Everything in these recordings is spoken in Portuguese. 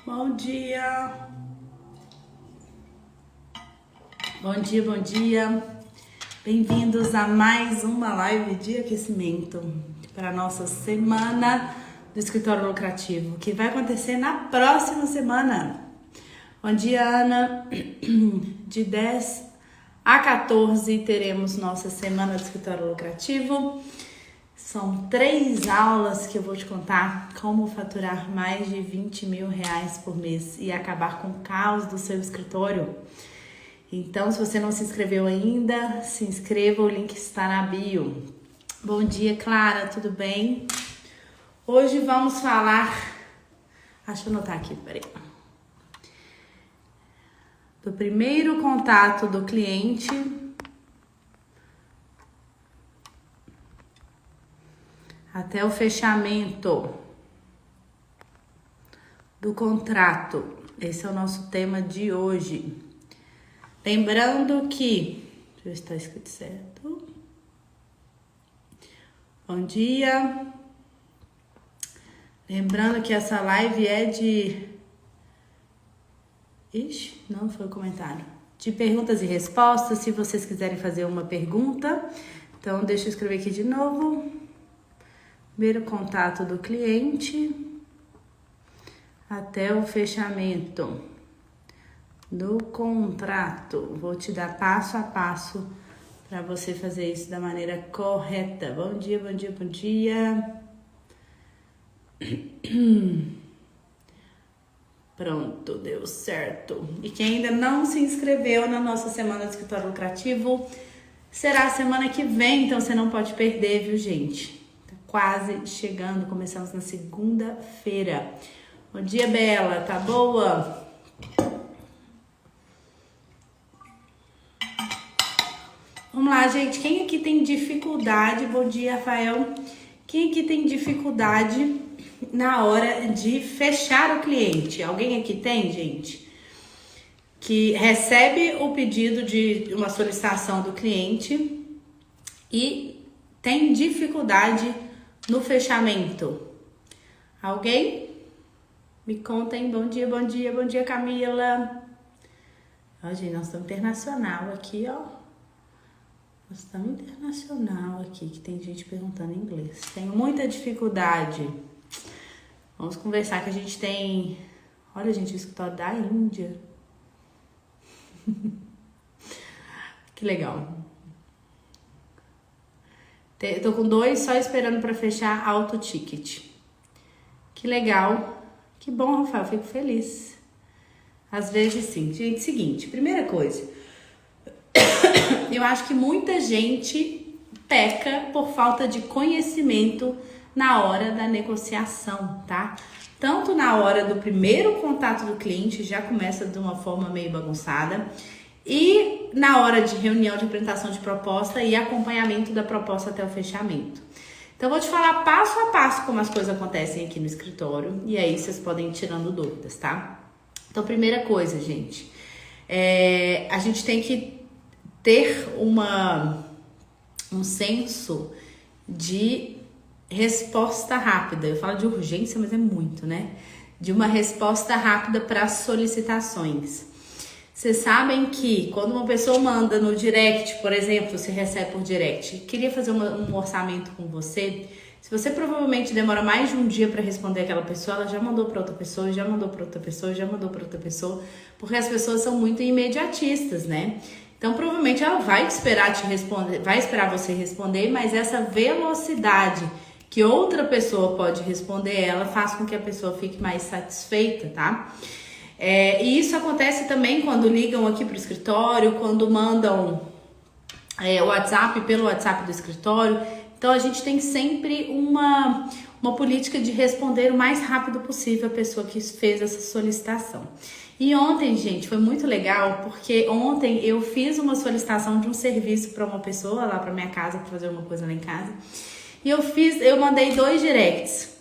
Bom dia. Bom dia, bom dia. Bem-vindos a mais uma live de aquecimento para a nossa semana do escritório lucrativo, que vai acontecer na próxima semana. Bom dia, Ana. De 10 a 14 teremos nossa semana do escritório lucrativo. São 3 aulas que eu vou te contar como faturar mais de 20 mil reais por mês e acabar com o caos do seu escritório. Então, se você não se inscreveu ainda, se inscreva, o link está na bio. Bom dia, Clara, tudo bem? Hoje vamos falar... Deixa eu anotar aqui, peraí. Do primeiro contato do cliente... até o fechamento do contrato. Esse é o nosso tema de hoje. Lembrando que... Deixa eu ver se está escrito certo. Bom dia. Lembrando que essa live é de... Ixi, não foi o comentário. De perguntas e respostas, se vocês quiserem fazer uma pergunta. Então, deixa eu escrever aqui de novo. Primeiro contato do cliente até o fechamento do contrato. Vou te dar passo a passo para você fazer isso da maneira correta. Bom dia, bom dia, bom dia. Pronto, deu certo. E quem ainda não se inscreveu na nossa semana do escritório lucrativo, será a semana que vem, então você não pode perder, viu, gente? Quase chegando, começamos na segunda-feira. Bom dia, Bela, tá boa? Vamos lá, gente, quem aqui tem dificuldade, bom dia, Rafael, quem aqui tem dificuldade na hora de fechar o cliente? Alguém aqui tem, gente? Que recebe o pedido de uma solicitação do cliente e tem dificuldade no fechamento. Alguém? Me contem. Bom dia, bom dia, bom dia, Camila. Ó, gente, nós estamos internacional aqui, ó. Nós estamos internacional aqui, que tem gente perguntando em inglês. Tenho muita dificuldade. Vamos conversar que a gente tem... Olha, gente, o escritório da Índia. Que legal. Tô com 2 só esperando para fechar auto ticket. Que legal. Que bom, Rafael. Fico feliz. Às vezes sim. Gente, seguinte. Primeira coisa. Eu acho que muita gente peca por falta de conhecimento na hora da negociação, tá? Tanto na hora do primeiro contato do cliente, já começa de uma forma meio bagunçada. E na hora de reunião de apresentação de proposta e acompanhamento da proposta até o fechamento. Então, eu vou te falar passo a passo como as coisas acontecem aqui no escritório. E aí, vocês podem ir tirando dúvidas, tá? Então, primeira coisa, gente. A gente tem que ter um senso de resposta rápida. Eu falo de urgência, mas é muito, né? De uma resposta rápida para as solicitações. Vocês sabem que quando uma pessoa manda no direct, por exemplo, você recebe por direct, queria fazer um orçamento com você, se você provavelmente demora mais de um dia para responder aquela pessoa, ela já mandou para outra pessoa, já mandou para outra pessoa, já mandou para outra pessoa, porque as pessoas são muito imediatistas, né? Então, provavelmente ela vai esperar te responder, vai esperar você responder, mas essa velocidade que outra pessoa pode responder ela faz com que a pessoa fique mais satisfeita, tá? E isso acontece também quando ligam aqui para o escritório, quando mandam o WhatsApp pelo WhatsApp do escritório. Então, a gente tem sempre uma política de responder o mais rápido possível a pessoa que fez essa solicitação. E ontem, gente, foi muito legal, porque ontem eu fiz uma solicitação de um serviço para uma pessoa lá para minha casa, para fazer uma coisa lá em casa. E eu mandei 2 directs.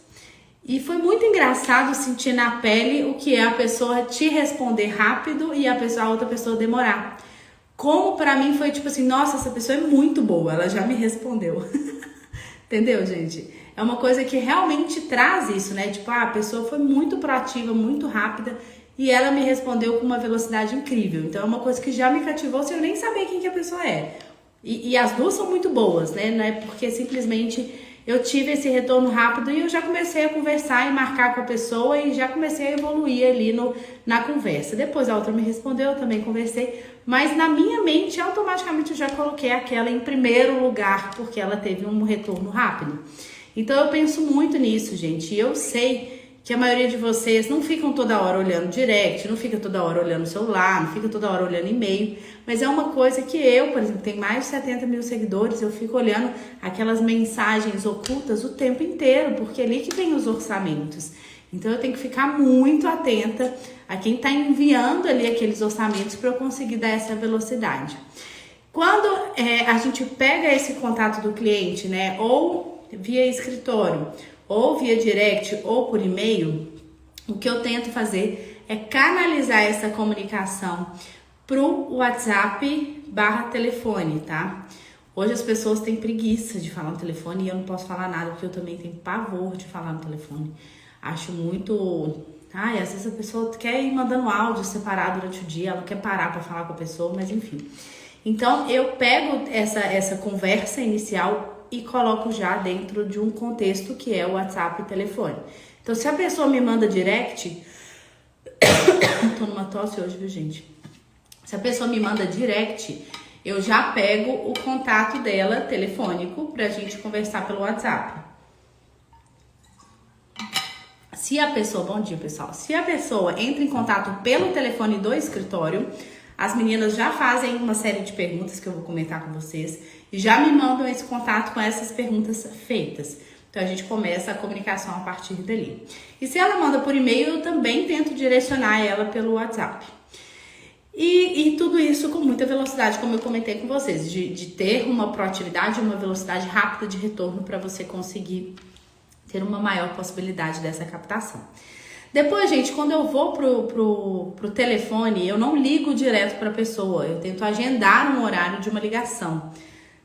E foi muito engraçado sentir na pele o que é a pessoa te responder rápido e a outra pessoa demorar. Como pra mim foi tipo assim, nossa, essa pessoa é muito boa, ela já me respondeu. Entendeu, gente? é uma coisa que realmente traz isso, né? Tipo, a pessoa foi muito proativa, muito rápida e ela me respondeu com uma velocidade incrível. Então é uma coisa que já me cativou sem eu nem saber quem que a pessoa é. E as duas são muito boas, né? Não é porque simplesmente eu tive esse retorno rápido e eu já comecei a conversar e marcar com a pessoa e já comecei a evoluir ali na conversa. Depois a outra me respondeu, eu também conversei, mas na minha mente automaticamente eu já coloquei aquela em primeiro lugar porque ela teve um retorno rápido. Então eu penso muito nisso, gente, e eu sei que a maioria de vocês não ficam toda hora olhando direct, não fica toda hora olhando o celular, não fica toda hora olhando e-mail, mas é uma coisa que eu, por exemplo, tenho mais de 70 mil seguidores, eu fico olhando aquelas mensagens ocultas o tempo inteiro, porque é ali que tem os orçamentos. Então eu tenho que ficar muito atenta a quem está enviando ali aqueles orçamentos para eu conseguir dar essa velocidade. Quando a gente pega esse contato do cliente, né, ou via escritório, ou via direct ou por e-mail, o que eu tento fazer é canalizar essa comunicação pro WhatsApp/telefone, tá? Hoje as pessoas têm preguiça de falar no telefone e eu não posso falar nada porque eu também tenho pavor de falar no telefone. Acho muito... Ai, às vezes a pessoa quer ir mandando áudio separado durante o dia, ela não quer parar para falar com a pessoa, mas enfim. Então eu pego essa conversa inicial e coloco já dentro de um contexto que é o WhatsApp e telefone. Então, se a pessoa me manda direct... Tô numa tosse hoje, viu, gente? Se a pessoa me manda direct, eu já pego o contato dela telefônico pra gente conversar pelo WhatsApp. Se a pessoa... Bom dia, pessoal. Se a pessoa entra em contato pelo telefone do escritório, as meninas já fazem uma série de perguntas que eu vou comentar com vocês e já me mandam esse contato com essas perguntas feitas. Então a gente começa a comunicação a partir dali. E se ela manda por e-mail, eu também tento direcionar ela pelo WhatsApp. E tudo isso com muita velocidade, como eu comentei com vocês, de ter uma proatividade, uma velocidade rápida de retorno para você conseguir ter uma maior possibilidade dessa captação. Depois, gente, quando eu vou pro telefone, eu não ligo direto para a pessoa, eu tento agendar um horário de uma ligação.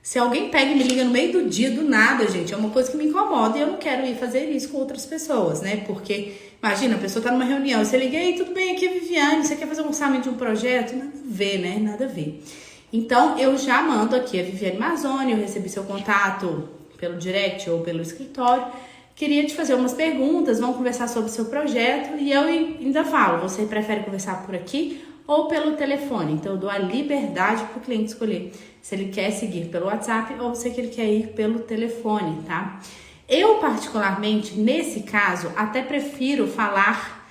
Se alguém pega e me liga no meio do dia, do nada, gente, é uma coisa que me incomoda e eu não quero ir fazer isso com outras pessoas, né? Porque, imagina, a pessoa tá numa reunião, você liga, ei, tudo bem, aqui é Viviane, você quer fazer um orçamento de um projeto? Nada a ver, né? Nada a ver. Então, eu já mando aqui a Viviane Mazzoni, eu recebi seu contato pelo direct ou pelo escritório, queria te fazer umas perguntas, vamos conversar sobre o seu projeto e eu ainda falo, você prefere conversar por aqui ou pelo telefone? Então eu dou a liberdade para o cliente escolher se ele quer seguir pelo WhatsApp ou se ele quer ir pelo telefone, tá? Eu particularmente, nesse caso, até prefiro falar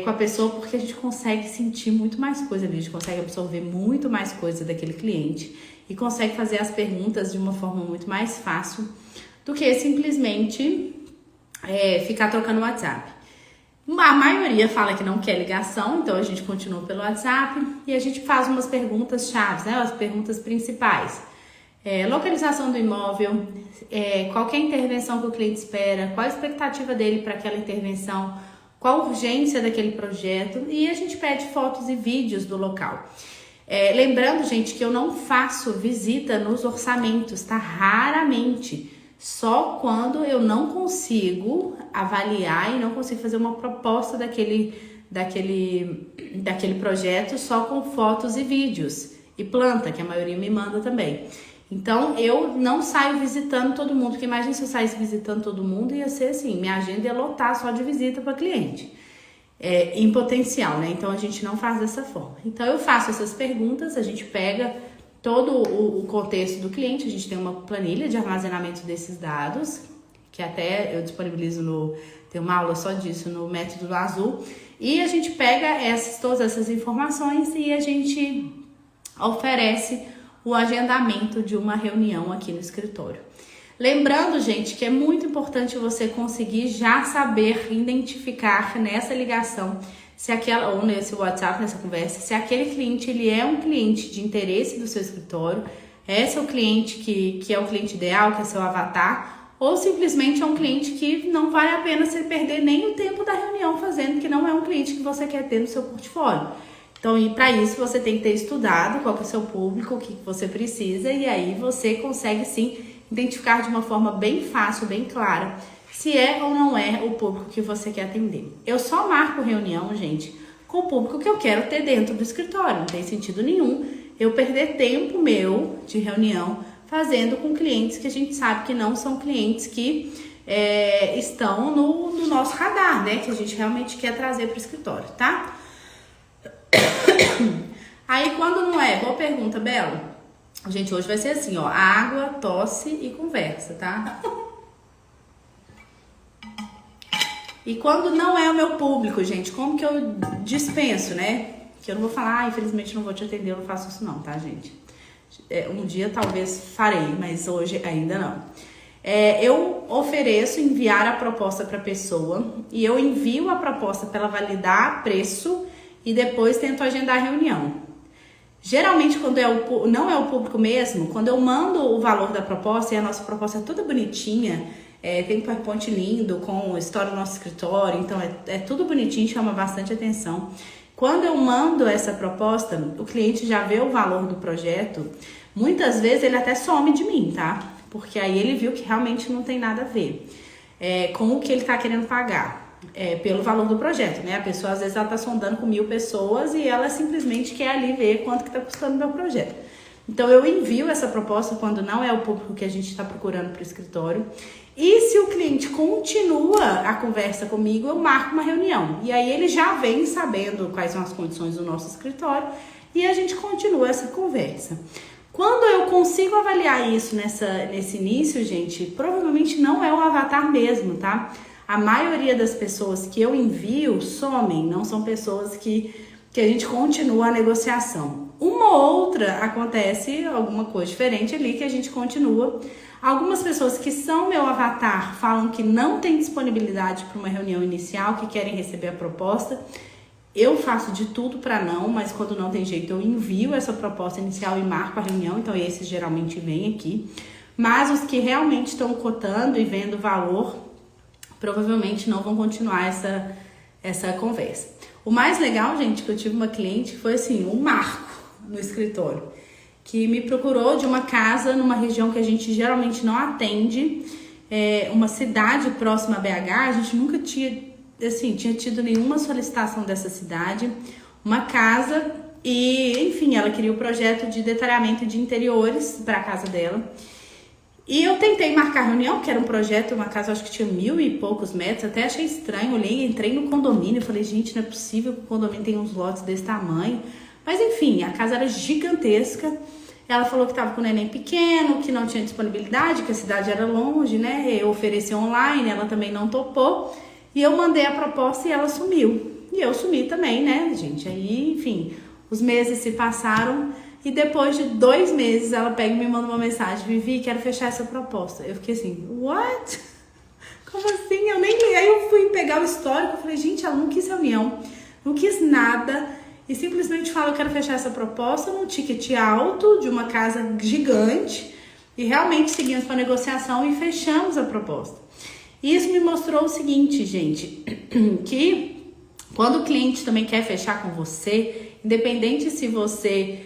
com a pessoa porque a gente consegue sentir muito mais coisa ali, a gente consegue absorver muito mais coisa daquele cliente e consegue fazer as perguntas de uma forma muito mais fácil do que simplesmente ficar trocando WhatsApp. A maioria fala que não quer ligação, então a gente continua pelo WhatsApp e a gente faz umas perguntas chaves, né? As perguntas principais. Localização do imóvel, qual que é a intervenção que o cliente espera, qual a expectativa dele para aquela intervenção, qual a urgência daquele projeto e a gente pede fotos e vídeos do local. Lembrando, gente, que eu não faço visita nos orçamentos, tá? Raramente. Só quando eu não consigo avaliar e não consigo fazer uma proposta daquele projeto só com fotos e vídeos e planta, que a maioria me manda também. Então eu não saio visitando todo mundo, porque imagina se eu saísse visitando todo mundo, ia ser assim, minha agenda ia lotar só de visita para cliente. Em potencial, né? Então a gente não faz dessa forma. Então eu faço essas perguntas, a gente pega todo o contexto do cliente, a gente tem uma planilha de armazenamento desses dados, que até eu disponibilizo tem uma aula só disso no Método Azul, e a gente pega todas essas informações e a gente oferece o agendamento de uma reunião aqui no escritório. Lembrando, gente, que é muito importante você conseguir já saber identificar nessa ligação ou nesse WhatsApp, nessa conversa, se aquele cliente ele é um cliente de interesse do seu escritório, esse é o cliente que é o cliente ideal, que é seu avatar, ou simplesmente é um cliente que não vale a pena você perder nem o tempo da reunião fazendo, que não é um cliente que você quer ter no seu portfólio. Então, e para isso você tem que ter estudado qual que é o seu público, o que você precisa, e aí você consegue sim identificar de uma forma bem fácil, bem clara, se é ou não é o público que você quer atender. Eu só marco reunião, gente, com o público que eu quero ter dentro do escritório. Não tem sentido nenhum eu perder tempo meu de reunião fazendo com clientes que a gente sabe que não são clientes que estão no nosso radar, né? Que a gente realmente quer trazer para o escritório, tá? Aí, quando não é? Boa pergunta, Belo. Gente, hoje vai ser assim, ó, água, tosse e conversa, tá? E quando não é o meu público, gente, como que eu dispenso, né? Que eu não vou falar, infelizmente não vou te atender, eu não faço isso não, tá, gente? Um dia talvez farei, mas hoje ainda não. Eu ofereço enviar a proposta para a pessoa e eu envio a proposta para ela validar preço e depois tento agendar a reunião. Geralmente, quando não é o público mesmo, quando eu mando o valor da proposta e a nossa proposta é toda bonitinha, tem um PowerPoint lindo com história do nosso escritório, então é tudo bonitinho, chama bastante atenção. Quando eu mando essa proposta, o cliente já vê o valor do projeto, muitas vezes ele até some de mim, tá? Porque aí ele viu que realmente não tem nada a ver com o que ele tá querendo pagar. Pelo valor do projeto, né? A pessoa às vezes ela tá sondando com 1000 pessoas e ela simplesmente quer ali ver quanto que tá custando o meu projeto. Então eu envio essa proposta quando não é o público que a gente está procurando para o escritório. E se o cliente continua a conversa comigo, eu marco uma reunião. E aí ele já vem sabendo quais são as condições do nosso escritório e a gente continua essa conversa. Quando eu consigo avaliar isso nesse início, gente, provavelmente não é o avatar mesmo, tá? A maioria das pessoas que eu envio somem, não são pessoas que a gente continua a negociação. Uma ou outra acontece alguma coisa diferente ali que a gente continua. Algumas pessoas que são meu avatar falam que não tem disponibilidade para uma reunião inicial, que querem receber a proposta. Eu faço de tudo para não, mas quando não tem jeito eu envio essa proposta inicial e marco a reunião, então esses geralmente vêm aqui. Mas os que realmente estão cotando e vendo o valor, provavelmente não vão continuar essa conversa. O mais legal, gente, que eu tive uma cliente que foi assim, um marco no escritório, que me procurou de uma casa numa região que a gente geralmente não atende, uma cidade próxima a BH, a gente nunca tinha tido nenhuma solicitação dessa cidade, uma casa e, enfim, ela queria o projeto de detalhamento de interiores para a casa dela. E eu tentei marcar reunião, que era um projeto, uma casa, acho que tinha 1000 e poucos metros, até achei estranho, olhei, entrei no condomínio, falei, gente, não é possível que o condomínio tenha uns lotes desse tamanho. Mas enfim, a casa era gigantesca, ela falou que estava com o neném pequeno, que não tinha disponibilidade, que a cidade era longe, né, eu ofereci online, ela também não topou, e eu mandei a proposta e ela sumiu. E eu sumi também, né, gente, aí, enfim, os meses se passaram. E depois de 2 meses, ela pega e me manda uma mensagem, Vivi, quero fechar essa proposta. Eu fiquei assim, what? Como assim? Eu nem li. Aí eu fui pegar o histórico, falei, gente, ela não quis reunião, não quis nada. E simplesmente fala, eu quero fechar essa proposta num ticket alto, de uma casa gigante. E realmente seguimos para a negociação e fechamos a proposta. E isso me mostrou o seguinte, gente, que quando o cliente também quer fechar com você, independente se você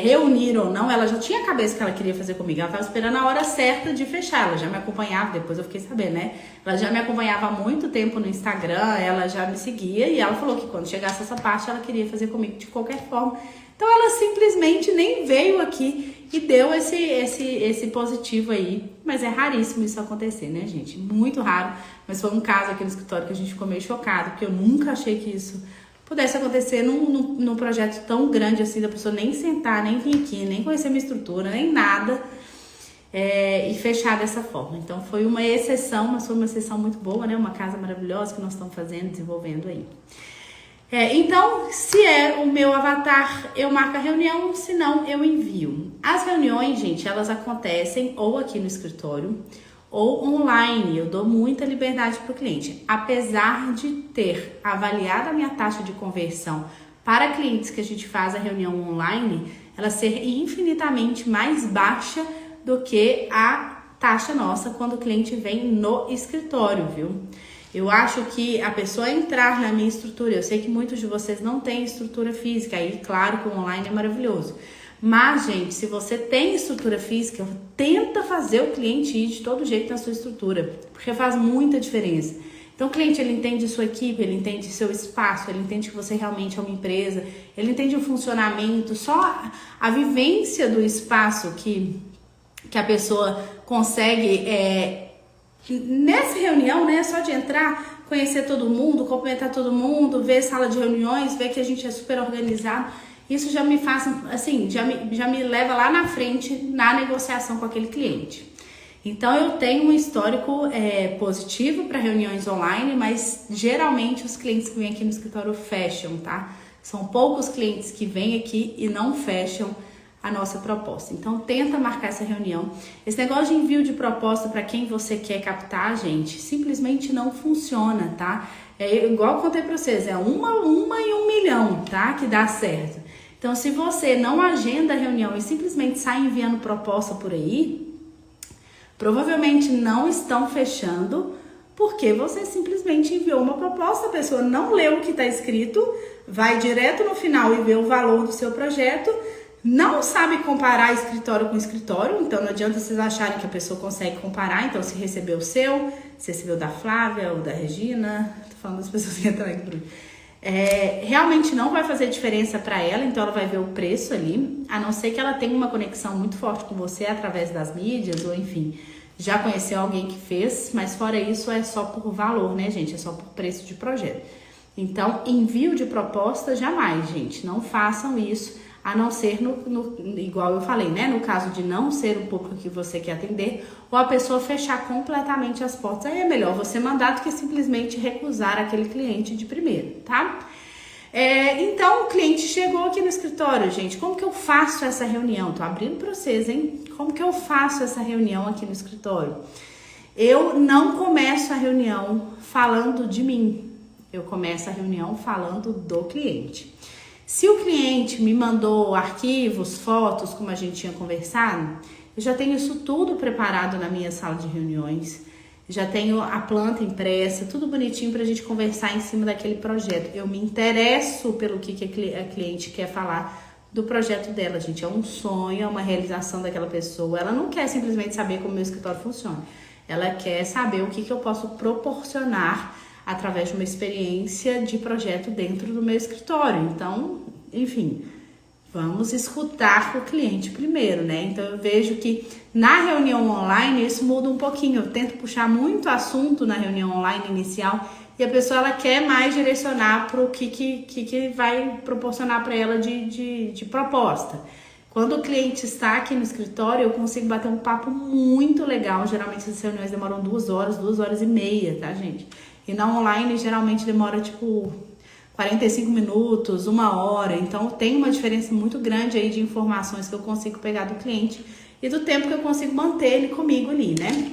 reunir ou não, ela já tinha a cabeça que ela queria fazer comigo, ela estava esperando a hora certa de fechar, ela já me acompanhava, depois eu fiquei sabendo, né? Ela já me acompanhava há muito tempo no Instagram, ela já me seguia e ela falou que quando chegasse essa parte ela queria fazer comigo de qualquer forma. Então ela simplesmente nem veio aqui e deu esse positivo aí, mas é raríssimo isso acontecer, né, gente? Muito raro, mas foi um caso aqui no escritório que a gente ficou meio chocado, porque eu nunca achei que isso pudesse acontecer num projeto tão grande assim, da pessoa nem sentar, nem vir aqui, nem conhecer minha estrutura, nem nada, e fechar dessa forma. Então foi uma exceção, mas foi uma exceção muito boa, né? Uma casa maravilhosa que nós estamos fazendo, desenvolvendo aí. Então, se é o meu avatar, eu marco a reunião, se não, eu envio. As reuniões, gente, elas acontecem ou aqui no escritório, ou online, eu dou muita liberdade para o cliente. Apesar de ter avaliado a minha taxa de conversão para clientes que a gente faz a reunião online, ela ser infinitamente mais baixa do que a taxa nossa quando o cliente vem no escritório, viu? Eu acho que a pessoa entrar na minha estrutura, eu sei que muitos de vocês não têm estrutura física, aí claro que o online é maravilhoso, Mas, gente, se você tem estrutura física, tenta fazer o cliente ir de todo jeito na sua estrutura, porque faz muita diferença. Então, o cliente, ele entende sua equipe, ele entende seu espaço, ele entende que você realmente é uma empresa, ele entende o funcionamento, só a vivência do espaço que a pessoa consegue, nessa reunião, né, só de entrar, conhecer todo mundo, cumprimentar todo mundo, ver sala de reuniões, ver que a gente é super organizado. Isso já me faz, assim, já me leva lá na frente na negociação com aquele cliente. Então, eu tenho um histórico positivo para reuniões online, mas geralmente os clientes que vêm aqui no escritório fecham, tá? São poucos clientes que vêm aqui e não fecham a nossa proposta. Então, tenta marcar essa reunião. Esse negócio de envio de proposta para quem você quer captar, gente, simplesmente não funciona, tá? É igual eu contei para vocês, é uma em 1 milhão, tá? Que dá certo. Então, se você não agenda a reunião e simplesmente sai enviando proposta por aí, provavelmente não estão fechando porque você simplesmente enviou uma proposta, a pessoa não leu o que está escrito, vai direto no final e vê o valor do seu projeto, não sabe comparar escritório com escritório, então não adianta vocês acharem que a pessoa consegue comparar, então se recebeu o seu, se recebeu da Flávia ou da Regina, tô falando das pessoas que entraram aqui, realmente não vai fazer diferença para ela, então ela vai ver o preço ali, a não ser que ela tenha uma conexão muito forte com você através das mídias, ou enfim, já conheceu alguém que fez, mas fora isso é só por valor, né, gente? É só por preço de projeto. Então, envio de proposta, jamais, gente, não façam isso, a não ser igual eu falei, né? No caso de não ser o público que você quer atender, ou a pessoa fechar completamente as portas, aí é melhor você mandar do que simplesmente recusar aquele cliente de primeiro, tá? Então, o cliente chegou aqui no escritório, gente, como que eu faço essa reunião? Tô abrindo para vocês, hein? Como que eu faço essa reunião aqui no escritório? Eu não começo a reunião falando de mim, eu começo a reunião falando do cliente. Se o cliente me mandou arquivos, fotos, como a gente tinha conversado, eu já tenho isso tudo preparado na minha sala de reuniões, já tenho a planta impressa, tudo bonitinho para a gente conversar em cima daquele projeto. Eu me interesso pelo que a cliente quer falar do projeto dela, gente. É um sonho, é uma realização daquela pessoa. Ela não quer simplesmente saber como meu escritório funciona. Ela quer saber o que eu posso proporcionar através de uma experiência de projeto dentro do meu escritório. Então, enfim, vamos escutar o cliente primeiro, né? Então, eu vejo que na reunião online isso muda um pouquinho. Eu tento puxar muito assunto na reunião online inicial e a pessoa ela quer mais direcionar para o que vai proporcionar para ela de proposta. Quando o cliente está aqui no escritório, eu consigo bater um papo muito legal. Geralmente as reuniões demoram 2 horas, 2 horas e meia, tá, gente? E na online geralmente demora tipo 45 minutos, 1 hora. Então tem uma diferença muito grande aí de informações que eu consigo pegar do cliente e do tempo que eu consigo manter ele comigo ali, né?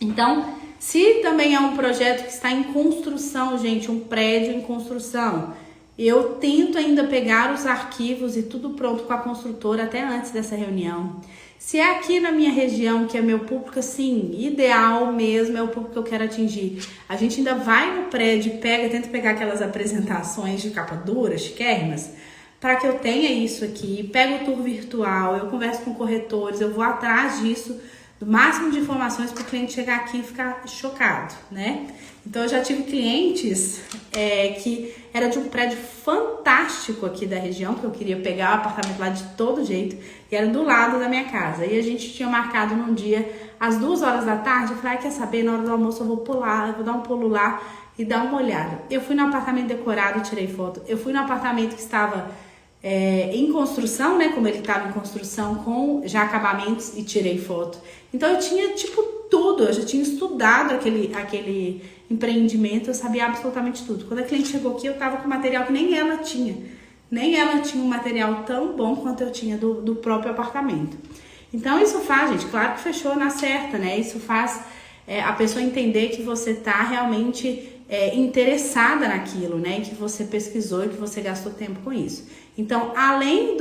Então, se também é um projeto que está em construção, gente, um prédio em construção, eu tento ainda pegar os arquivos e tudo pronto com a construtora até antes dessa reunião. Se é aqui na minha região, que é meu público, assim, ideal mesmo, é o público que eu quero atingir, a gente ainda vai no prédio, tenta pegar aquelas apresentações de capa dura, chiquérrimas, para que eu tenha isso aqui, pego o tour virtual, eu converso com corretores, eu vou atrás disso, do máximo de informações para o cliente chegar aqui e ficar chocado, né? Então, eu já tive clientes que era de um prédio fantástico aqui da região, que eu queria pegar o apartamento lá de todo jeito, e era do lado da minha casa. E a gente tinha marcado num dia, às 2 horas da tarde, eu falei, quer saber, na hora do almoço eu vou pular, eu vou dar um pulo lá e dar uma olhada. Eu fui no apartamento decorado, tirei foto. Eu fui no apartamento que estava em construção, né, como ele estava em construção, com já acabamentos, e tirei foto. Então, eu tinha, tipo, tudo, eu já tinha estudado aquele empreendimento, eu sabia absolutamente tudo. Quando a cliente chegou aqui, eu tava com material que nem ela tinha um material tão bom quanto eu tinha do próprio apartamento. Então, isso faz, gente, claro que fechou na certa, né? Isso faz a pessoa entender que você tá realmente interessada naquilo, né? E que você pesquisou e que você gastou tempo com isso. Então, além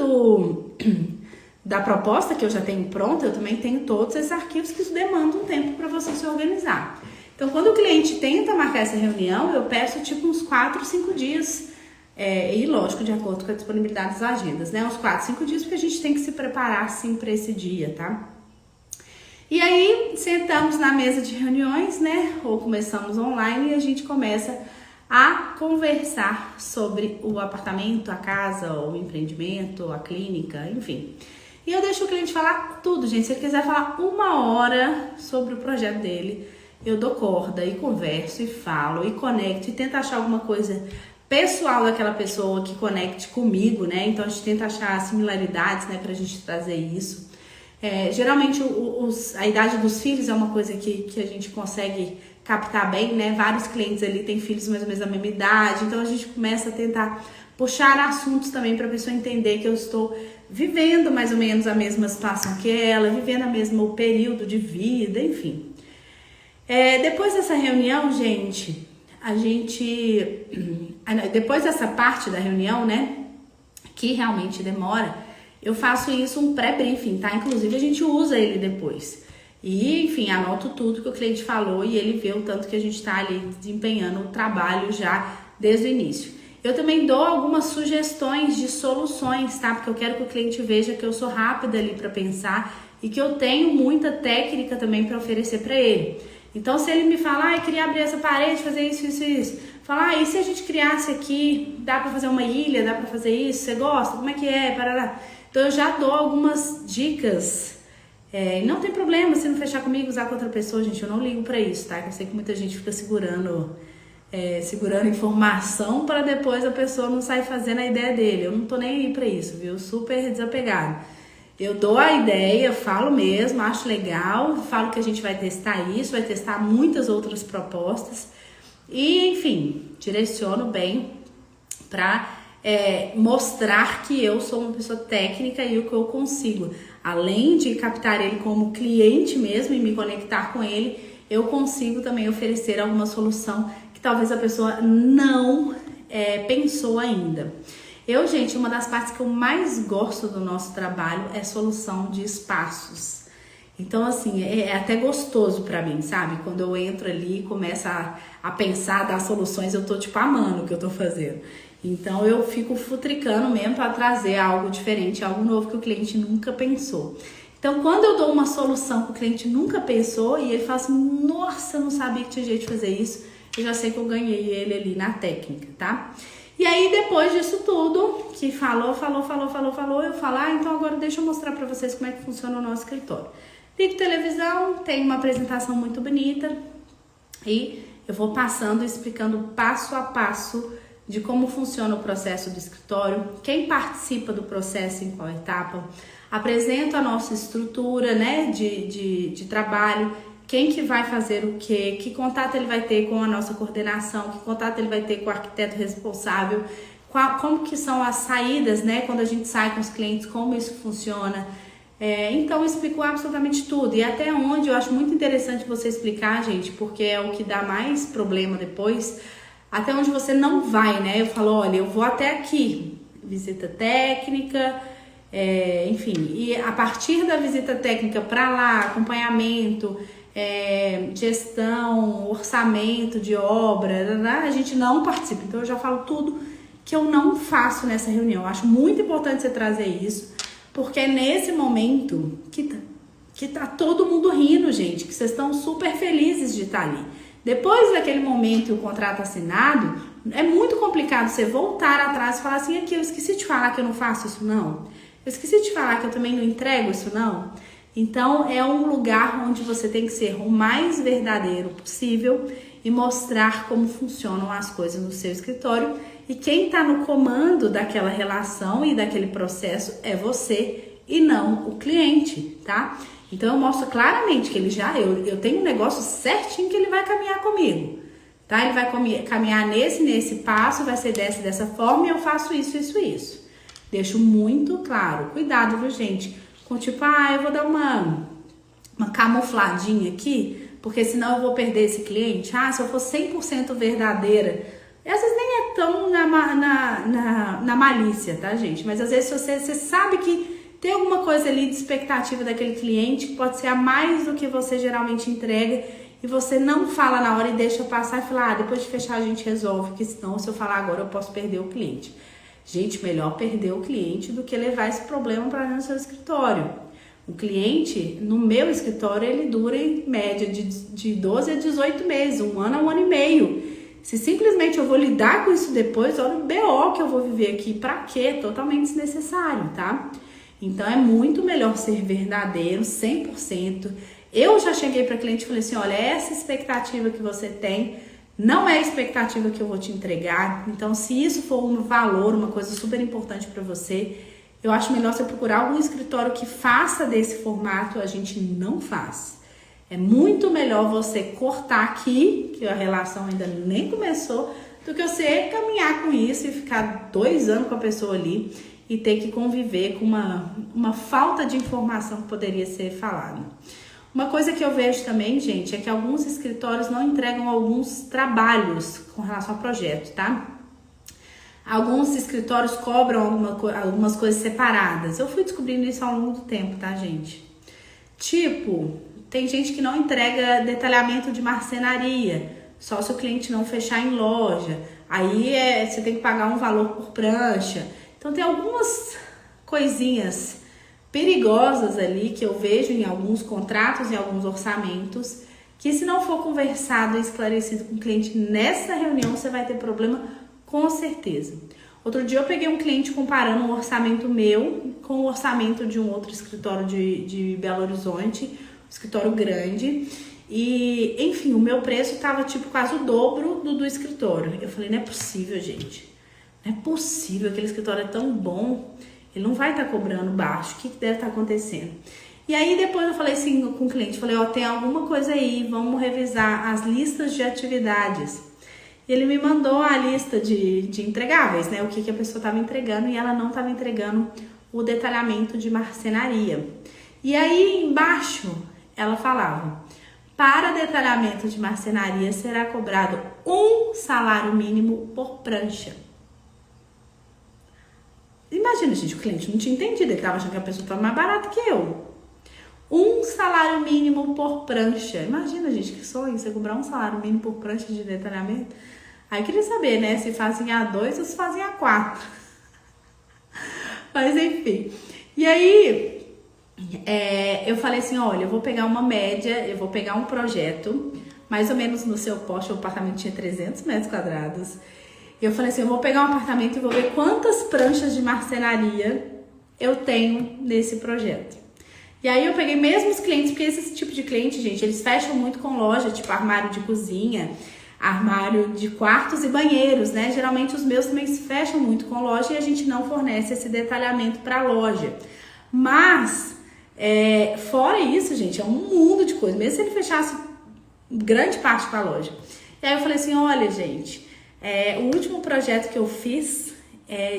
da proposta que eu já tenho pronta, eu também tenho todos esses arquivos que demandam um tempo para você se organizar. Então, quando o cliente tenta marcar essa reunião, eu peço tipo uns 4, 5 dias E lógico, de acordo com a disponibilidade das agendas, né? Uns 4, 5 dias, porque a gente tem que se preparar sim para esse dia, tá? E aí sentamos na mesa de reuniões, né? Ou começamos online e a gente começa a conversar sobre o apartamento, a casa, o empreendimento, a clínica, enfim. E eu deixo o cliente falar tudo, gente. Se ele quiser falar 1 hora sobre o projeto dele, eu dou corda e converso e falo e conecto e tento achar alguma coisa pessoal daquela pessoa que conecte comigo, né? Então a gente tenta achar similaridades, né, pra gente trazer isso. Geralmente a idade dos filhos é uma coisa que a gente consegue captar bem, né? Vários clientes ali têm filhos mais ou menos da mesma idade, então a gente começa a tentar puxar assuntos também para a pessoa entender que eu estou vivendo mais ou menos a mesma situação que ela, vivendo a mesmo período de vida, enfim. Depois dessa reunião, gente, depois dessa parte da reunião, né, que realmente demora, eu faço isso um pré-briefing, tá? Inclusive a gente usa ele depois. E, enfim, anoto tudo que o cliente falou e ele vê o tanto que a gente tá ali desempenhando o trabalho já desde o início. Eu também dou algumas sugestões de soluções, tá? Porque eu quero que o cliente veja que eu sou rápida ali para pensar e que eu tenho muita técnica também para oferecer para ele. Então, se ele me falar, eu queria abrir essa parede, fazer isso, falar, e se a gente criasse aqui, dá para fazer uma ilha, dá para fazer isso, você gosta? Como é que é? Parará. Então, eu já dou algumas dicas. Não tem problema se não fechar comigo, usar com outra pessoa, gente, eu não ligo para isso, tá? Eu sei que muita gente fica segurando informação para depois a pessoa não sair fazendo a ideia dele. Eu não tô nem aí para isso, viu? Super desapegado. Eu dou a ideia, falo mesmo, acho legal, falo que a gente vai testar isso, vai testar muitas outras propostas e, enfim, direciono bem para mostrar que eu sou uma pessoa técnica e o que eu consigo. Além de captar ele como cliente mesmo e me conectar com ele, eu consigo também oferecer alguma solução que talvez a pessoa não pensou ainda. Gente, uma das partes que eu mais gosto do nosso trabalho é solução de espaços. Então, assim, é até gostoso pra mim, sabe? Quando eu entro ali e começo a pensar, dar soluções, eu tô tipo amando o que eu tô fazendo. Então, eu fico futricando mesmo pra trazer algo diferente, algo novo que o cliente nunca pensou. Então, quando eu dou uma solução que o cliente nunca pensou e ele fala assim, nossa, eu não sabia que tinha jeito de fazer isso, eu já sei que eu ganhei ele ali na técnica, tá? E aí, depois disso tudo, que falou, eu falo, então agora deixa eu mostrar pra vocês como é que funciona o nosso escritório. Ligo televisão, tem uma apresentação muito bonita e eu vou passando, explicando passo a passo de como funciona o processo do escritório, quem participa do processo em qual etapa, apresento a nossa estrutura, né, de trabalho, quem que vai fazer o quê, que contato ele vai ter com a nossa coordenação, que contato ele vai ter com o arquiteto responsável, como que são as saídas, né, quando a gente sai com os clientes, como isso funciona. Então eu explico absolutamente tudo e até onde eu acho muito interessante você explicar, gente, porque é o que dá mais problema depois, até onde você não vai, né? Eu falo, olha, eu vou até aqui, visita técnica, enfim, e a partir da visita técnica para lá, acompanhamento, gestão, orçamento de obra, a gente não participa. Então eu já falo tudo que eu não faço nessa reunião. Eu acho muito importante você trazer isso, porque é nesse momento que tá todo mundo rindo, gente, que vocês estão super felizes de estar ali. Depois daquele momento e o contrato assinado, é muito complicado você voltar atrás e falar assim, aqui eu esqueci de falar que eu não faço isso não, eu esqueci de falar que eu também não entrego isso não. Então é um lugar onde você tem que ser o mais verdadeiro possível e mostrar como funcionam as coisas no seu escritório. E quem está no comando daquela relação e daquele processo é você e não o cliente, tá? Então eu mostro claramente que eu tenho um negócio certinho que ele vai caminhar comigo, tá? Ele vai caminhar nesse passo, vai ser dessa forma e eu faço isso. Deixo muito claro. Cuidado, viu, gente? Com tipo, eu vou dar uma camufladinha aqui, porque senão eu vou perder esse cliente. Se eu for 100% verdadeira, às vezes nem é tão na malícia, tá, gente? Mas às vezes você sabe que tem alguma coisa ali de expectativa daquele cliente que pode ser a mais do que você geralmente entrega e você não fala na hora e deixa passar e fala, depois de fechar a gente resolve, porque senão se eu falar agora eu posso perder o cliente. Gente, melhor perder o cliente do que levar esse problema para dentro do seu escritório. O cliente, no meu escritório, ele dura em média de 12 a 18 meses, 1 ano a 1 ano e meio. Se simplesmente eu vou lidar com isso depois, olha o BO que eu vou viver aqui, pra quê? Totalmente desnecessário, tá? Então é muito melhor ser verdadeiro, 100%. Eu já cheguei para cliente e falei assim, olha, essa expectativa que você tem não é a expectativa que eu vou te entregar. Então, se isso for um valor, uma coisa super importante para você, eu acho melhor você procurar algum escritório que faça desse formato. A gente não faz. É muito melhor você cortar aqui, que a relação ainda nem começou, do que você caminhar com isso e ficar 2 anos com a pessoa ali e ter que conviver com uma falta de informação que poderia ser falada. Uma coisa que eu vejo também, gente, é que alguns escritórios não entregam alguns trabalhos com relação ao projeto, tá? Alguns escritórios cobram algumas coisas separadas. Eu fui descobrindo isso ao longo do tempo, tá, gente? Tipo, tem gente que não entrega detalhamento de marcenaria, só se o cliente não fechar em loja. Aí você tem que pagar um valor por prancha. Então tem algumas coisinhas perigosas ali que eu vejo em alguns contratos e alguns orçamentos, que se não for conversado e esclarecido com o cliente nessa reunião, você vai ter problema com certeza. Outro dia eu peguei um cliente comparando um orçamento meu com o orçamento de um outro escritório de Belo Horizonte, um escritório grande, e enfim, o meu preço estava tipo quase o dobro do escritório. Eu falei, não é possível, gente, não é possível, aquele escritório é tão bom, ele não vai estar cobrando baixo, o que deve estar acontecendo? E aí depois eu falei assim com o cliente, falei, tem alguma coisa aí, vamos revisar as listas de atividades. E ele me mandou a lista de entregáveis, né, o que a pessoa estava entregando, e ela não estava entregando o detalhamento de marcenaria. E aí embaixo ela falava, para detalhamento de marcenaria será cobrado 1 salário mínimo por prancha. Imagina, gente, o cliente não tinha entendido, ele estava achando que a pessoa estava mais barata que eu. 1 salário mínimo por prancha. Imagina, gente, que sonho, você cobrar 1 salário mínimo por prancha de detalhamento. Aí eu queria saber, né, se fazem A2 ou se fazem A4. Mas enfim. E aí, eu falei assim, olha, eu vou pegar uma média, eu vou pegar um projeto, mais ou menos no seu poste, o apartamento tinha 300 metros quadrados. Eu falei assim, eu vou pegar um apartamento e vou ver quantas pranchas de marcenaria eu tenho nesse projeto. E aí eu peguei mesmo os clientes, porque esse tipo de cliente, gente, eles fecham muito com loja, tipo armário de cozinha, armário de quartos e banheiros, né? Geralmente os meus também se fecham muito com loja e a gente não fornece esse detalhamento para loja. Mas, fora isso, gente, é um mundo de coisa. Mesmo se ele fechasse grande parte com a loja. E aí eu falei assim, olha, gente, o último projeto que eu fiz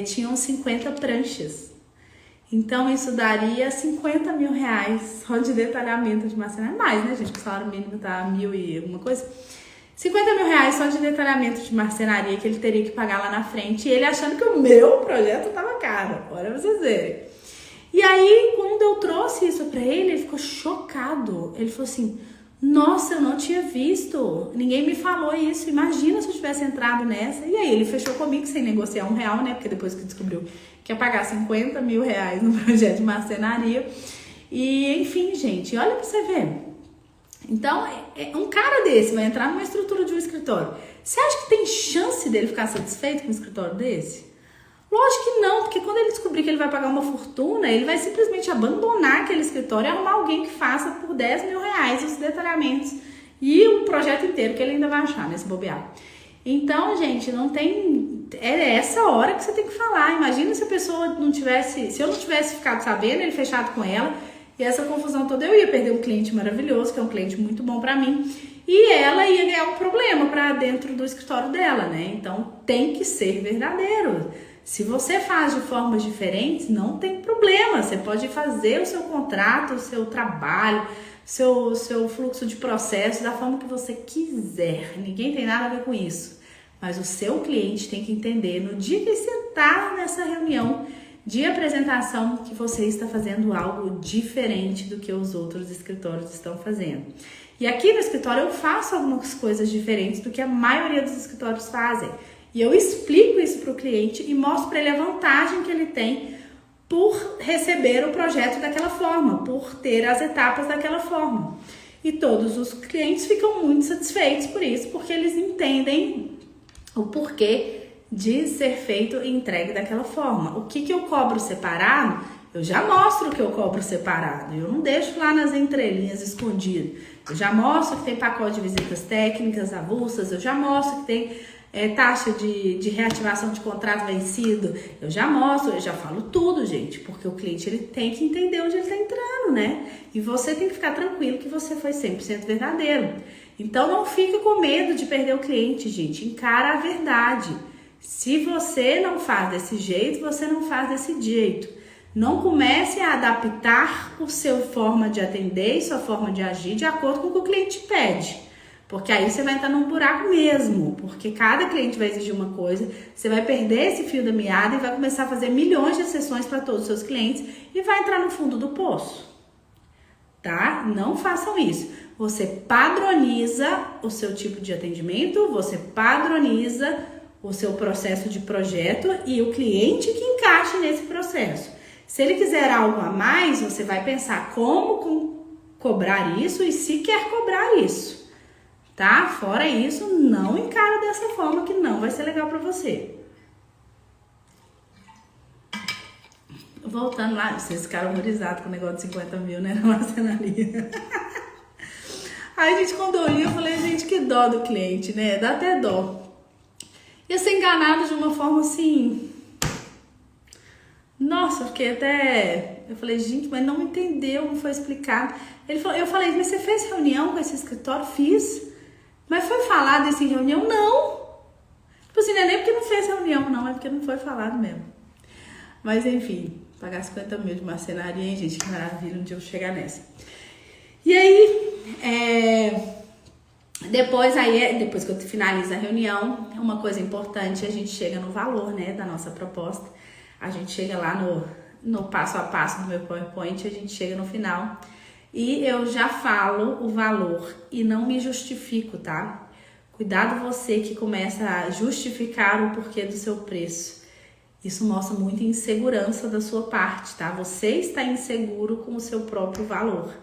tinham 50 pranchas. Então isso daria 50 mil reais só de detalhamento de marcenaria. Mais, né, gente? Que o salário mínimo tá 1.000 e alguma coisa. 50 mil reais só de detalhamento de marcenaria que ele teria que pagar lá na frente. E ele achando que o meu projeto tava caro. Olha pra vocês verem. E aí, quando eu trouxe isso pra ele, ele ficou chocado. Ele falou assim, nossa, eu não tinha visto, ninguém me falou isso, imagina se eu tivesse entrado nessa. E aí ele fechou comigo sem negociar R$1, né, porque depois que descobriu que ia pagar 50 mil reais no projeto de marcenaria. E enfim, gente, olha pra você ver. Então, um cara desse vai entrar numa estrutura de um escritório. Você acha que tem chance dele ficar satisfeito com um escritório desse? Lógico que não, porque quando ele descobrir que ele vai pagar uma fortuna, ele vai simplesmente abandonar aquele escritório e arrumar alguém que faça por 10 mil reais os detalhamentos e o projeto inteiro que ele ainda vai achar nesse bobear. Então, gente, não tem... É essa hora que você tem que falar. Imagina se a pessoa não tivesse... Se eu não tivesse ficado sabendo, ele fechado com ela, e essa confusão toda, eu ia perder um cliente maravilhoso, que é um cliente muito bom pra mim, e ela ia ganhar um problema pra dentro do escritório dela, né? Então, tem que ser verdadeiro. Se você faz de formas diferentes, não tem problema. Você pode fazer o seu contrato, o seu trabalho, seu fluxo de processo da forma que você quiser. Ninguém tem nada a ver com isso. Mas o seu cliente tem que entender, no dia que você está nessa reunião, de apresentação que você está fazendo algo diferente do que os outros escritórios estão fazendo. E aqui no escritório eu faço algumas coisas diferentes do que a maioria dos escritórios fazem. E eu explico isso para o cliente e mostro para ele a vantagem que ele tem por receber o projeto daquela forma, por ter as etapas daquela forma. E todos os clientes ficam muito satisfeitos por isso, porque eles entendem o porquê de ser feito e entregue daquela forma. O que eu cobro separado, eu já mostro o que eu cobro separado. Eu não deixo lá nas entrelinhas escondido. Eu já mostro que tem pacote de visitas técnicas avulsas, eu já mostro que tem taxa de reativação de contrato vencido, eu já mostro, eu já falo tudo, gente, porque o cliente ele tem que entender onde ele está entrando, né? E você tem que ficar tranquilo que você foi 100% verdadeiro. Então não fique com medo de perder o cliente, gente, encara a verdade. Se você não faz desse jeito, você não faz desse jeito. Não comece a adaptar o seu forma de atender e sua forma de agir de acordo com o que o cliente pede. Porque aí você vai entrar num buraco mesmo, porque cada cliente vai exigir uma coisa, você vai perder esse fio da meada e vai começar a fazer milhões de sessões para todos os seus clientes e vai entrar no fundo do poço, tá? Não façam isso. Você padroniza o seu tipo de atendimento, você padroniza o seu processo de projeto e o cliente que encaixe nesse processo. Se ele quiser algo a mais, você vai pensar como cobrar isso e se quer cobrar isso. Tá? Fora isso, não encara dessa forma que não vai ser legal pra você. Voltando lá, vocês ficaram horrorizados com o negócio de 50 mil, né? Na marcenaria. Aí, gente, quando eu li, eu falei, gente, que dó do cliente, né? Dá até dó. Ia ser enganado de uma forma assim... Nossa, eu fiquei até... Eu falei, gente, mas não entendeu, não foi explicado. Eu falei, mas você fez reunião com esse escritório? Fiz. Mas foi falado isso em reunião? Não. Tipo assim, não é nem porque não fez reunião, não. É porque não foi falado mesmo. Mas, enfim, pagar 50 mil de marcenaria, hein, gente? Que maravilha, um dia eu vou chegar nessa. E aí, depois que eu finalizo a reunião, uma coisa importante, a gente chega no valor, né, da nossa proposta. A gente chega lá no passo a passo do meu PowerPoint, a gente chega no final e eu já falo o valor e não me justifico, tá? Cuidado você que começa a justificar o porquê do seu preço. Isso mostra muita insegurança da sua parte, tá? Você está inseguro com o seu próprio valor.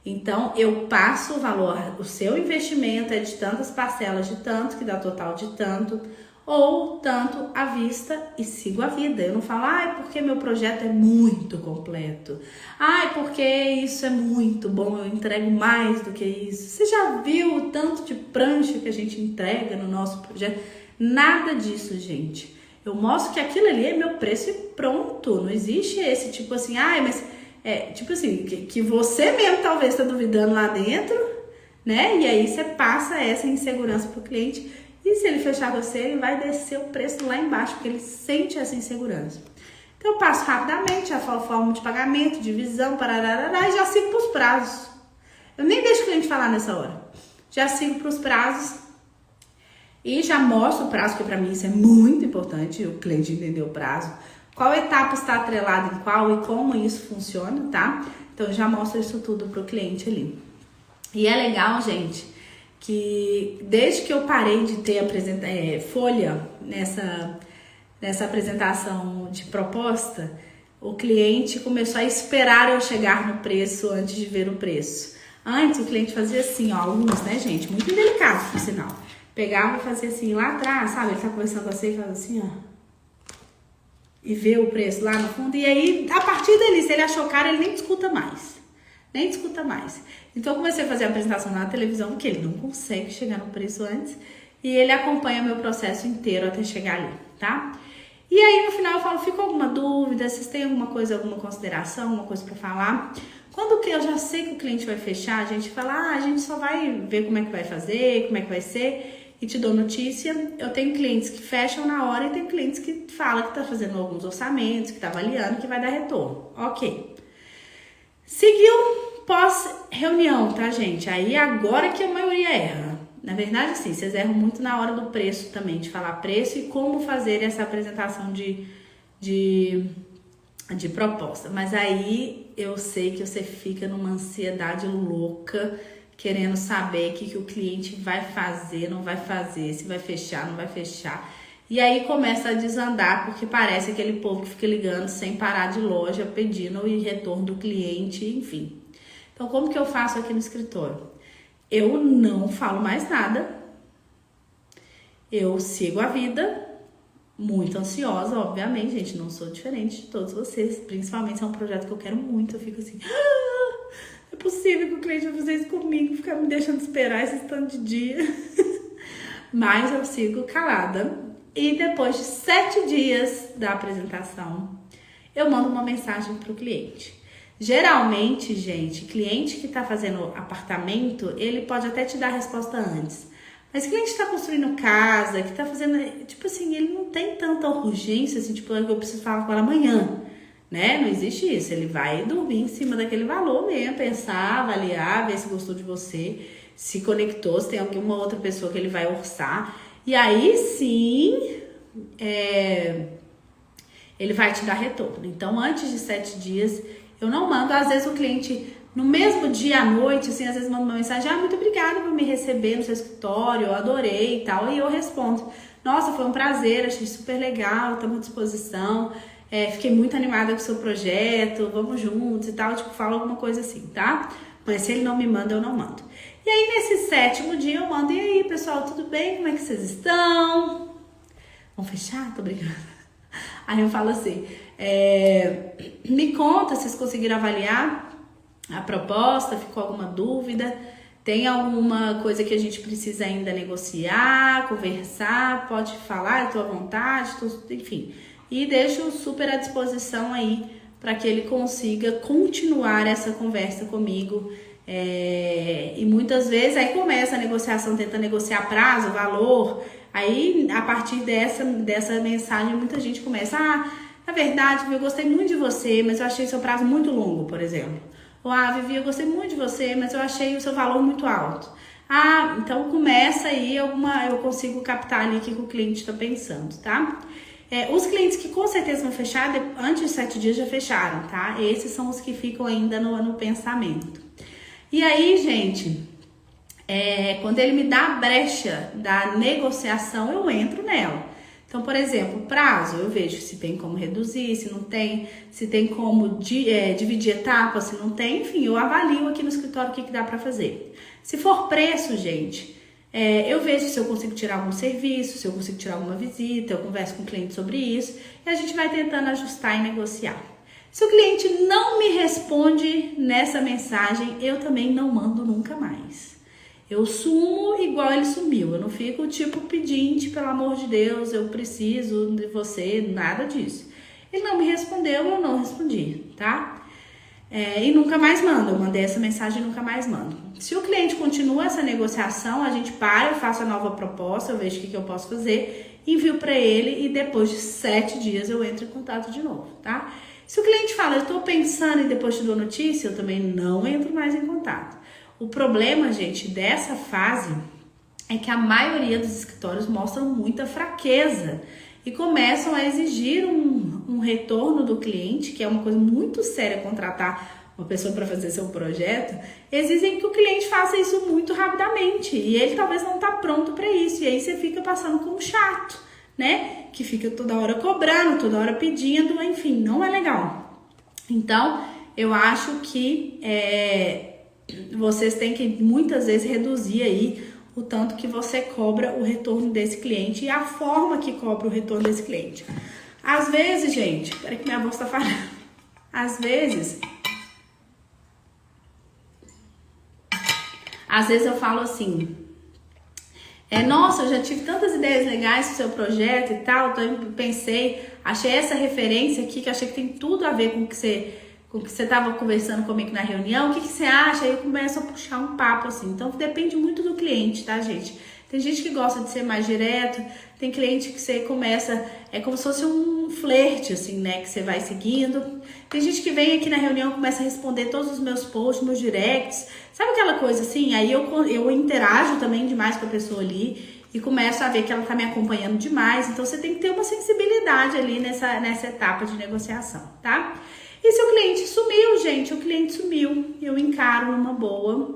Então, eu passo o valor, o seu investimento é de tantas parcelas de tanto, que dá total de tanto, ou tanto à vista e sigo a vida. Eu não falo, porque meu projeto é muito completo. Porque isso é muito bom, eu entrego mais do que isso. Você já viu o tanto de prancha que a gente entrega no nosso projeto? Nada disso, gente. Eu mostro que aquilo ali é meu preço e pronto. Não existe esse tipo assim, mas... tipo assim, que você mesmo talvez está duvidando lá dentro, né? E aí você passa essa insegurança pro cliente. E se ele fechar você, ele vai descer o preço lá embaixo, porque ele sente essa insegurança. Então eu passo rapidamente, já falo forma de pagamento, divisão, parará, e já sigo pros prazos. Eu nem deixo o cliente falar nessa hora. Já sigo pros prazos e já mostro o prazo, porque para mim isso é muito importante, o cliente entender o prazo. Qual etapa está atrelada em qual e como isso funciona, tá? Então, eu já mostro isso tudo pro cliente ali. E é legal, gente, que desde que eu parei de ter folha nessa apresentação de proposta, o cliente começou a esperar eu chegar no preço antes de ver o preço. Antes, o cliente fazia assim, alguns, né, gente? Muito indelicados, por sinal. Pegava e fazia assim, lá atrás, sabe? Ele tá conversando com você e faz assim, e vê o preço lá no fundo, e aí, a partir dali, se ele achou caro, ele nem discuta mais. Então, eu comecei a fazer a apresentação na televisão, porque ele não consegue chegar no preço antes, e ele acompanha meu processo inteiro até chegar ali, tá? E aí, no final, eu falo, ficou alguma dúvida? Vocês têm alguma coisa, alguma consideração, alguma coisa pra falar? Quando que eu já sei que o cliente vai fechar, a gente fala, a gente só vai ver como é que vai fazer, como é que vai ser, e te dou notícia. Eu tenho clientes que fecham na hora e tem clientes que falam que tá fazendo alguns orçamentos, que tá avaliando, que vai dar retorno. Ok. Seguiu pós-reunião, tá, gente? Aí agora que a maioria erra. Na verdade, sim, vocês erram muito na hora do preço também, de falar preço e como fazer essa apresentação de de proposta. Mas aí eu sei que você fica numa ansiedade louca, querendo saber o que o cliente vai fazer, não vai fazer, se vai fechar, não vai fechar. E aí começa a desandar, porque parece aquele povo que fica ligando sem parar de loja, pedindo o retorno do cliente, enfim. Então, como que eu faço aqui no escritório? Eu não falo mais nada. Eu sigo a vida, muito ansiosa, obviamente, gente, não sou diferente de todos vocês. Principalmente se é um projeto que eu quero muito, eu fico assim... é possível que o cliente vai fazer isso comigo, ficar me deixando esperar esse tanto de dia. Mas eu sigo calada. E depois de 7 dias da apresentação, eu mando uma mensagem para o cliente. Geralmente, gente, cliente que está fazendo apartamento, ele pode até te dar a resposta antes. Mas cliente que está construindo casa, que está fazendo... Tipo assim, ele não tem tanta urgência, assim, tipo, eu preciso falar com ela amanhã, né? Não existe isso. Ele vai dormir em cima daquele valor mesmo, pensar, avaliar, ver se gostou de você, se conectou, se tem alguma outra pessoa que ele vai orçar. E aí sim, ele vai te dar retorno. Então, antes de 7 dias, eu não mando. Às vezes o cliente, no mesmo dia à noite, assim, às vezes manda uma mensagem: muito obrigada por me receber no seu escritório, eu adorei e tal. E eu respondo: nossa, foi um prazer, achei super legal, estamos à disposição. Fiquei muito animada com o seu projeto, vamos juntos e tal. Tipo, falo alguma coisa assim, tá? Mas se ele não me manda, eu não mando. E aí, nesse 7º dia, eu mando: e aí, pessoal, tudo bem? Como é que vocês estão? Vamos fechar? Tô brincando. Aí eu falo assim, me conta se vocês conseguiram avaliar a proposta, ficou alguma dúvida, tem alguma coisa que a gente precisa ainda negociar, conversar, pode falar, eu tô à vontade, enfim. E deixo super à disposição aí para que ele consiga continuar essa conversa comigo. E muitas vezes aí começa a negociação, tenta negociar prazo, valor. Aí a partir dessa mensagem muita gente começa: na verdade, eu gostei muito de você, mas eu achei seu prazo muito longo, por exemplo. Ou: Vivi, eu gostei muito de você, mas eu achei o seu valor muito alto. Então começa aí eu consigo captar ali o que o cliente está pensando, tá? Os clientes que com certeza vão fechar, antes de 7 dias já fecharam, tá? Esses são os que ficam ainda no pensamento. E aí, gente, quando ele me dá a brecha da negociação, eu entro nela. Então, por exemplo, prazo, eu vejo se tem como reduzir, se não tem, se tem como dividir etapas, se não tem, enfim, eu avalio aqui no escritório o que dá para fazer. Se for preço, gente, eu vejo se eu consigo tirar algum serviço, se eu consigo tirar alguma visita, eu converso com o cliente sobre isso e a gente vai tentando ajustar e negociar. Se o cliente não me responde nessa mensagem, eu também não mando nunca mais. Eu sumo igual ele sumiu. Eu não fico tipo pedinte, pelo amor de Deus, eu preciso de você, nada disso. Ele não me respondeu, eu não respondi, tá? E nunca mais mando. Eu mandei essa mensagem e nunca mais mando. Se o cliente continua essa negociação, a gente para, eu faço a nova proposta, eu vejo o que eu posso fazer, envio para ele e depois de 7 dias eu entro em contato de novo, tá? Se o cliente fala: eu tô pensando e depois te dou notícia, eu também não entro mais em contato. O problema, gente, dessa fase é que a maioria dos escritórios mostram muita fraqueza e começam a exigir um retorno do cliente, que é uma coisa muito séria contratar uma pessoa para fazer seu projeto. Exigem que o cliente faça isso muito rapidamente e ele talvez não tá pronto para isso. E aí você fica passando como chato, né? Que fica toda hora cobrando, toda hora pedindo, enfim, não é legal. Então, eu acho que vocês têm que muitas vezes reduzir aí o tanto que você cobra o retorno desse cliente e a forma que cobra o retorno desse cliente. Às vezes, gente, peraí que minha voz tá falando. Às vezes eu falo assim: nossa, eu já tive tantas ideias legais pro seu projeto e tal, então eu pensei, achei essa referência aqui que achei que tem tudo a ver com o que você estava conversando comigo na reunião, o que você acha? Aí eu começo a puxar um papo assim. Então depende muito do cliente, tá, gente? Tem gente que gosta de ser mais direto, tem cliente que você começa, é como se fosse um flerte, assim, né, que você vai seguindo. Tem gente que vem aqui na reunião e começa a responder todos os meus posts, meus directs, sabe aquela coisa assim? Aí eu interajo também demais com a pessoa ali e começo a ver que ela tá me acompanhando demais. Então, você tem que ter uma sensibilidade ali nessa etapa de negociação, tá? E se o cliente sumiu, gente, o cliente sumiu, eu encaro numa boa.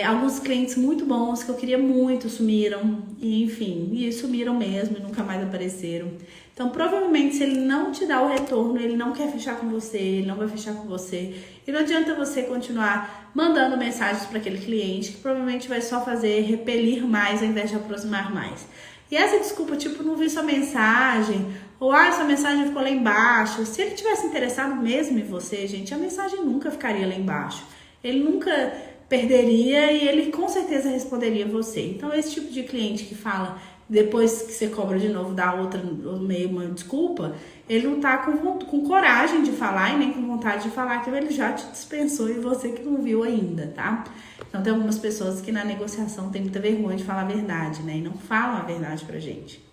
Alguns clientes muito bons que eu queria muito sumiram, e enfim, e sumiram mesmo e nunca mais apareceram. Então, provavelmente, se ele não te dá o retorno, ele não quer fechar com você, ele não vai fechar com você. E não adianta você continuar mandando mensagens para aquele cliente, que provavelmente vai só fazer repelir mais ao invés de aproximar mais. E essa desculpa, tipo, não vi sua mensagem, ou sua mensagem ficou lá embaixo. Se ele tivesse interessado mesmo em você, gente, a mensagem nunca ficaria lá embaixo. Ele nunca perderia e ele com certeza responderia você. Então, esse tipo de cliente que fala, depois que você cobra de novo, dá outra meio uma desculpa, ele não tá com coragem de falar e nem com vontade de falar que ele já te dispensou e você que não viu ainda, tá? Então, tem algumas pessoas que na negociação tem muita vergonha de falar a verdade, né? E não falam a verdade pra gente.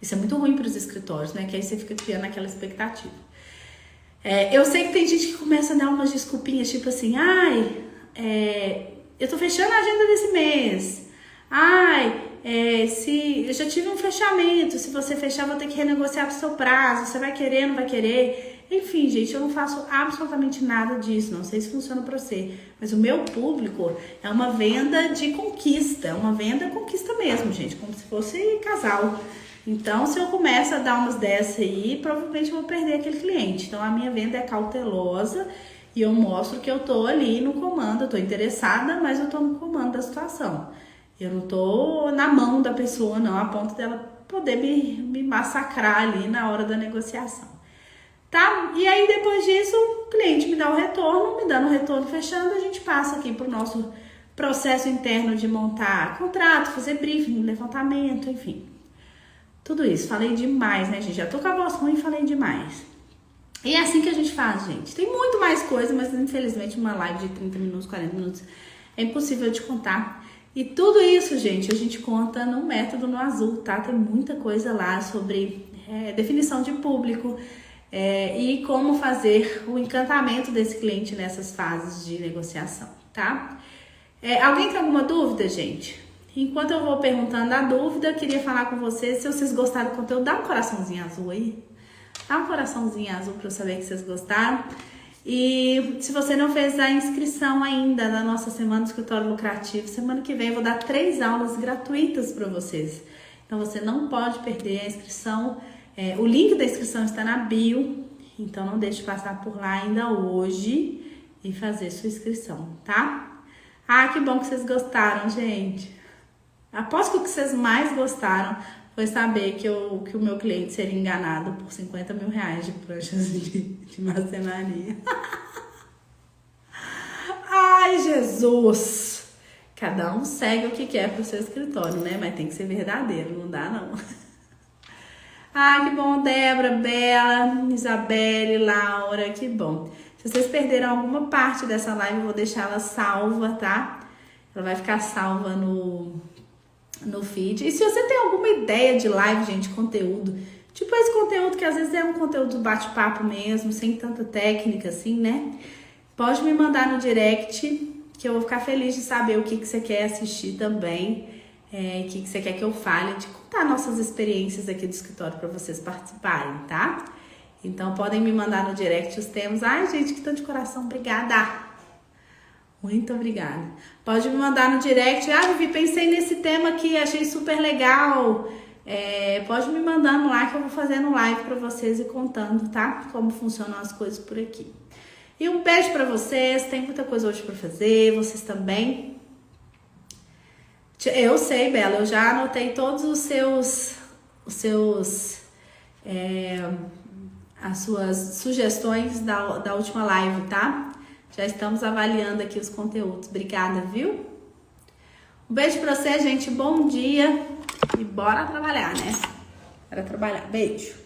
Isso é muito ruim pros escritórios, né? Que aí você fica criando aquela expectativa. Eu sei que tem gente que começa a dar umas desculpinhas, tipo assim, eu tô fechando a agenda desse mês. Se eu já tive um fechamento, se você fechar, vou ter que renegociar pro seu prazo. Você vai querer, não vai querer? Enfim, gente, eu não faço absolutamente nada disso. Não sei se funciona pra você, mas o meu público é uma venda de conquista. É uma venda conquista mesmo, gente, como se fosse casal. Então, se eu começo a dar umas dessas aí, provavelmente eu vou perder aquele cliente. Então, a minha venda é cautelosa. E eu mostro que eu tô ali no comando, eu tô interessada, mas eu tô no comando da situação. Eu não tô na mão da pessoa, não, a ponto dela poder me massacrar ali na hora da negociação. Tá? E aí, depois disso, o cliente me dá o retorno, me dando o retorno fechando, a gente passa aqui pro nosso processo interno de montar contrato, fazer briefing, levantamento, enfim. Tudo isso. Falei demais, né, gente? Já tô com a voz ruim e falei demais. E é assim que a gente faz, gente. Tem muito mais coisa, mas infelizmente uma live de 30 minutos, 40 minutos é impossível de contar. E tudo isso, gente, a gente conta no método no azul, tá? Tem muita coisa lá sobre definição de público e como fazer o encantamento desse cliente nessas fases de negociação, tá? Alguém tem alguma dúvida, gente? Enquanto eu vou perguntando a dúvida, eu queria falar com vocês, se vocês gostaram do conteúdo, dá um coraçãozinho azul aí. Dá um coraçãozinho azul para eu saber que vocês gostaram. E se você não fez a inscrição ainda na nossa Semana do Escritório Lucrativo, semana que vem eu vou dar 3 aulas gratuitas para vocês. Então você não pode perder a inscrição. O link da inscrição está na bio, então não deixe de passar por lá ainda hoje e fazer sua inscrição, tá? Que bom que vocês gostaram, gente. Aposto que o que vocês mais gostaram foi saber que o meu cliente seria enganado por 50 mil reais de pranchas de marcenaria. Ai, Jesus! Cada um segue o que quer pro seu escritório, né? Mas tem que ser verdadeiro, não dá não. Que bom, Débora, Bela, Isabelle, Laura, que bom. Se vocês perderam alguma parte dessa live, eu vou deixar ela salva, tá? Ela vai ficar salva no feed. E se você tem alguma ideia de live, gente, conteúdo, tipo esse conteúdo que às vezes é um conteúdo de bate-papo mesmo, sem tanta técnica assim, né? Pode me mandar no direct, que eu vou ficar feliz de saber o que você quer assistir também, o que você quer que eu fale, de contar nossas experiências aqui do escritório para vocês participarem, tá? Então podem me mandar no direct os temas. Ai, gente, que tanto de coração, obrigada! Muito obrigada. Pode me mandar no direct. Vivi, pensei nesse tema aqui, achei super legal. Pode me mandando lá que eu vou fazendo live pra vocês e contando, tá? Como funcionam as coisas por aqui. E um beijo pra vocês. Tem muita coisa hoje pra fazer. Vocês também. Eu sei, Bela. Eu já anotei todos as suas sugestões da última live, tá? Já estamos avaliando aqui os conteúdos. Obrigada, viu? Um beijo pra você, gente. Bom dia. E bora trabalhar, né? Bora trabalhar. Beijo.